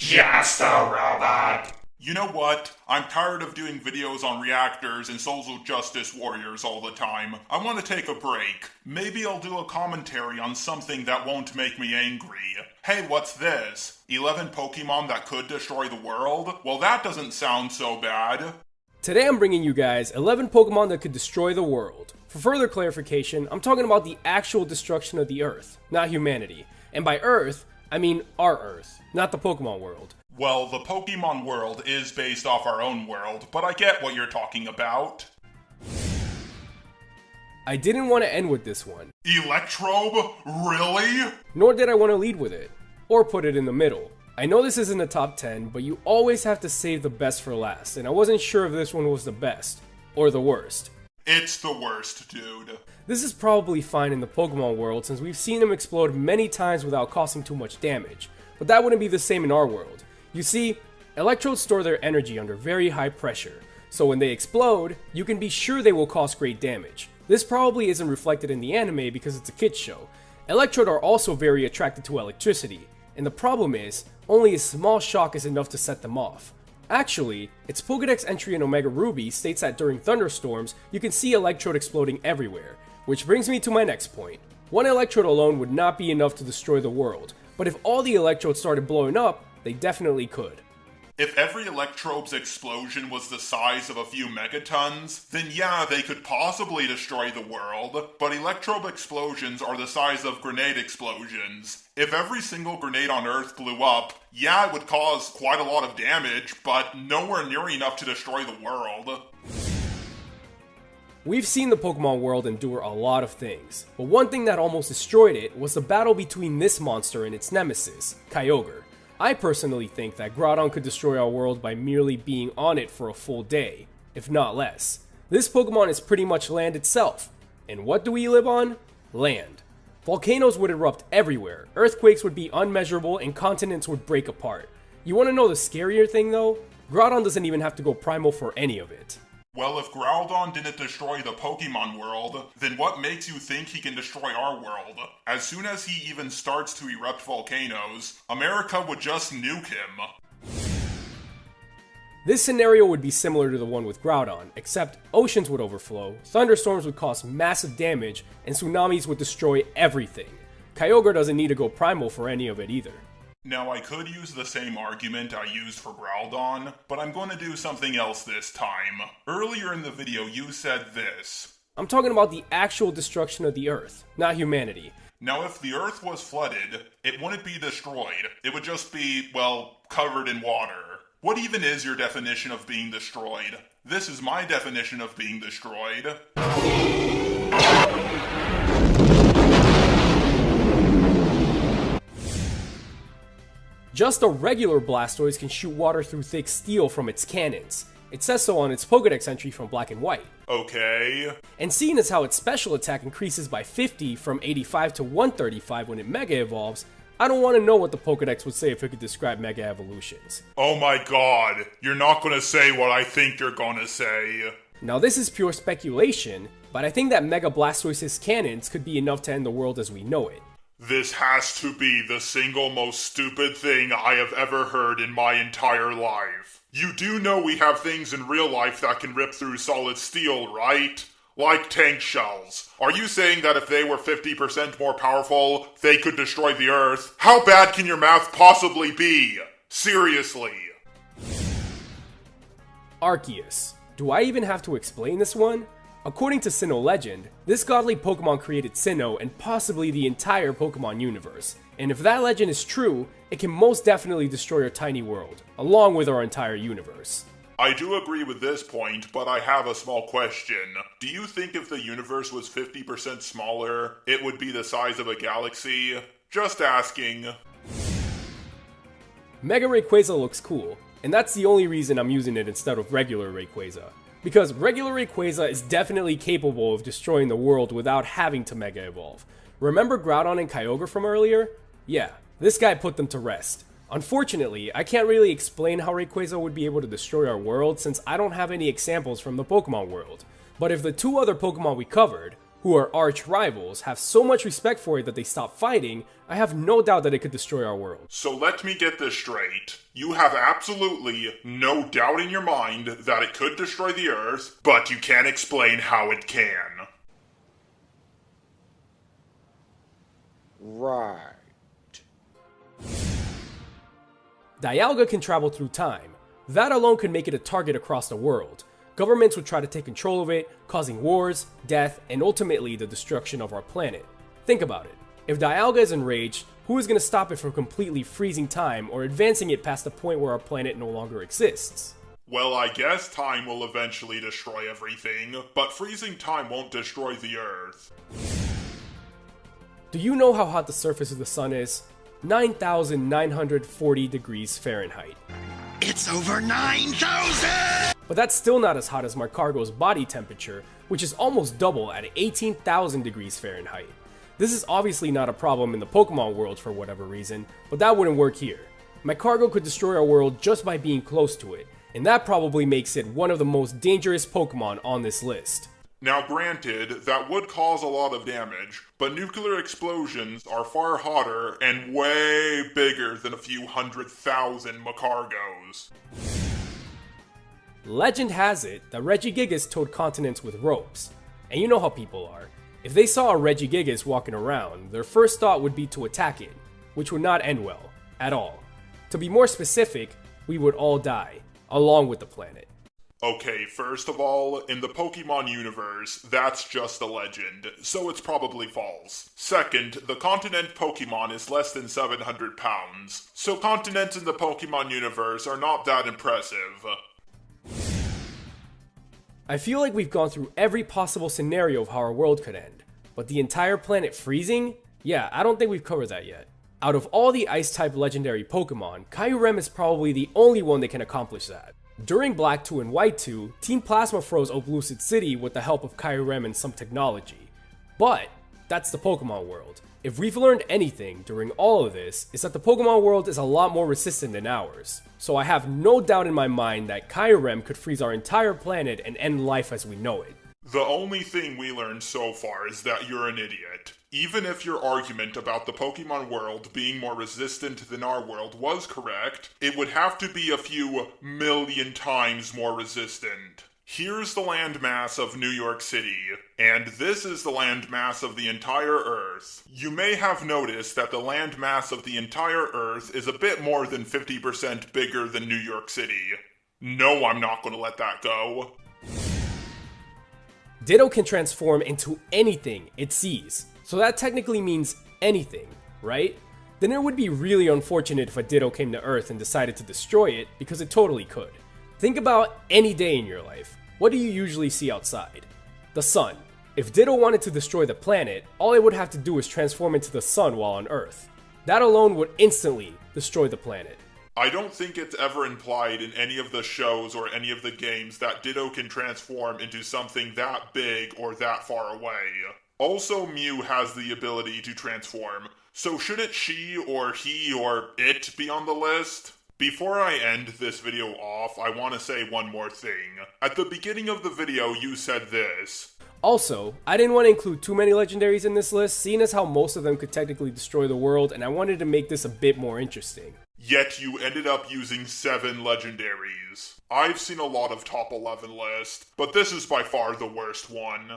Just a robot. You know what? I'm tired of doing videos on reactors and social justice warriors all the time. I want to take a break. Maybe I'll do a commentary on something that won't make me angry. Hey, what's this? 11 Pokemon that could destroy the world? Well, that doesn't sound so bad. Today I'm bringing you guys 11 Pokemon that could destroy the world. For further clarification, I'm talking about the actual destruction of the Earth, not humanity. And by Earth, I mean our Earth, not the Pokemon world. Well, the Pokemon world is based off our own world, but I get what you're talking about. I didn't want to end with this one. Electrobe? Really? Nor did I want to lead with it, or put it in the middle. I know this isn't a top 10, but you always have to save the best for last, and I wasn't sure if this one was the best, or the worst. It's the worst, dude. This is probably fine in the Pokemon world since we've seen them explode many times without causing too much damage, but that wouldn't be the same in our world. You see, electrodes store their energy under very high pressure, so when they explode, you can be sure they will cause great damage. This probably isn't reflected in the anime because it's a kids show. Electrode are also very attracted to electricity, and the problem is, only a small shock is enough to set them off. Actually, its Pokédex entry in Omega Ruby states that during thunderstorms, you can see Electrode exploding everywhere, which brings me to my next point. One Electrode alone would not be enough to destroy the world, but if all the Electrodes started blowing up, they definitely could. If every Electrobe's explosion was the size of a few megatons, then yeah, they could possibly destroy the world, but Electrobe explosions are the size of grenade explosions. If every single grenade on Earth blew up, yeah, it would cause quite a lot of damage, but nowhere near enough to destroy the world. We've seen the Pokemon world endure a lot of things, but one thing that almost destroyed it was the battle between this monster and its nemesis, Kyogre. I personally think that Groudon could destroy our world by merely being on it for a full day, if not less. This Pokemon is pretty much land itself. And what do we live on? Land. Volcanoes would erupt everywhere, earthquakes would be unmeasurable, and continents would break apart. You want to know the scarier thing though? Groudon doesn't even have to go primal for any of it. Well, if Groudon didn't destroy the Pokemon world, then what makes you think he can destroy our world? As soon as he even starts to erupt volcanoes, America would just nuke him. This scenario would be similar to the one with Groudon, except oceans would overflow, thunderstorms would cause massive damage, and tsunamis would destroy everything. Kyogre doesn't need to go primal for any of it either. Now, I could use the same argument I used for Groudon, but I'm going to do something else this time. Earlier in the video, you said this. I'm talking about the actual destruction of the Earth, not humanity. Now, if the Earth was flooded, it wouldn't be destroyed. It would just be, well, covered in water. What even is your definition of being destroyed? This is my definition of being destroyed. Just a regular Blastoise can shoot water through thick steel from its cannons. It says so on its Pokédex entry from Black and White. Okay. And seeing as how its special attack increases by 50 from 85 to 135 when it Mega Evolves, I don't want to know what the Pokédex would say if it could describe Mega Evolutions. Oh my god, you're not gonna say what I think you're gonna say. Now this is pure speculation, but I think that Mega Blastoise's cannons could be enough to end the world as we know it. This has to be the single most stupid thing I have ever heard in my entire life. You do know we have things in real life that can rip through solid steel, right? Like tank shells. Are you saying that if they were 50% more powerful, they could destroy the Earth? How bad can your math possibly be? Seriously. Arceus. Do I even have to explain this one? According to Sinnoh legend, this godly Pokemon created Sinnoh and possibly the entire Pokemon universe. And if that legend is true, it can most definitely destroy our tiny world, along with our entire universe. I do agree with this point, but I have a small question. Do you think if the universe was 50% smaller, it would be the size of a galaxy? Just asking. Mega Rayquaza looks cool, and that's the only reason I'm using it instead of regular Rayquaza. Because regular Rayquaza is definitely capable of destroying the world without having to Mega Evolve. Remember Groudon and Kyogre from earlier? Yeah, this guy put them to rest. Unfortunately, I can't really explain how Rayquaza would be able to destroy our world since I don't have any examples from the Pokemon world. But if the two other Pokemon we covered, who are arch rivals, have so much respect for it that they stop fighting, I have no doubt that it could destroy our world. So let me get this straight. You have absolutely no doubt in your mind that it could destroy the Earth, but you can't explain how it can. Right. Dialga can travel through time. That alone could make it a target across the world. Governments would try to take control of it, causing wars, death, and ultimately the destruction of our planet. Think about it. If Dialga is enraged, who is going to stop it from completely freezing time or advancing it past the point where our planet no longer exists? Well, I guess time will eventually destroy everything, but freezing time won't destroy the Earth. Do you know how hot the surface of the sun is? 9,940 degrees Fahrenheit. It's over 9,000! But that's still not as hot as Markargo's body temperature, which is almost double at 18,000 degrees Fahrenheit. This is obviously not a problem in the Pokemon world for whatever reason, but that wouldn't work here. Markargo could destroy our world just by being close to it, and that probably makes it one of the most dangerous Pokemon on this list. Now granted, that would cause a lot of damage, but nuclear explosions are far hotter and way bigger than a few 100,000 Macargos. Legend has it that Regigigas towed continents with ropes, and you know how people are. If they saw a Regigigas walking around, their first thought would be to attack it, which would not end well, at all. To be more specific, we would all die, along with the planet. Okay, first of all, in the Pokemon universe, that's just a legend, so it's probably false. Second, the continent Pokemon is less than 700 pounds, so continents in the Pokemon universe are not that impressive. I feel like we've gone through every possible scenario of how our world could end, but the entire planet freezing? Yeah, I don't think we've covered that yet. Out of all the Ice-type legendary Pokemon, Kyurem is probably the only one that can accomplish that. During Black 2 and White 2, Team Plasma froze Oblucid City with the help of Kyurem and some technology. But that's the Pokemon world. If we've learned anything during all of this, is that the Pokemon world is a lot more resistant than ours. So I have no doubt in my mind that Kyurem could freeze our entire planet and end life as we know it. The only thing we learned so far is that you're an idiot. Even if your argument about the Pokemon world being more resistant than our world was correct, it would have to be a few million times more resistant. Here's the landmass of New York City, and this is the landmass of the entire Earth. You may have noticed that the landmass of the entire Earth is a bit more than 50% bigger than New York City. No, I'm not going to let that go. Ditto can transform into anything it sees, so that technically means anything, right? Then it would be really unfortunate if a Ditto came to Earth and decided to destroy it, because it totally could. Think about any day in your life. What do you usually see outside? The sun. If Ditto wanted to destroy the planet, all it would have to do is transform into the sun while on Earth. That alone would instantly destroy the planet. I don't think it's ever implied in any of the shows or any of the games that Ditto can transform into something that big or that far away. Also, Mew has the ability to transform, so shouldn't she or he or it be on the list? Before I end this video off, I want to say one more thing. At the beginning of the video, you said this. Also, I didn't want to include too many legendaries in this list, seeing as how most of them could technically destroy the world, and I wanted to make this a bit more interesting. Yet you ended up using 7 legendaries. I've seen a lot of top 11 lists, but this is by far the worst one.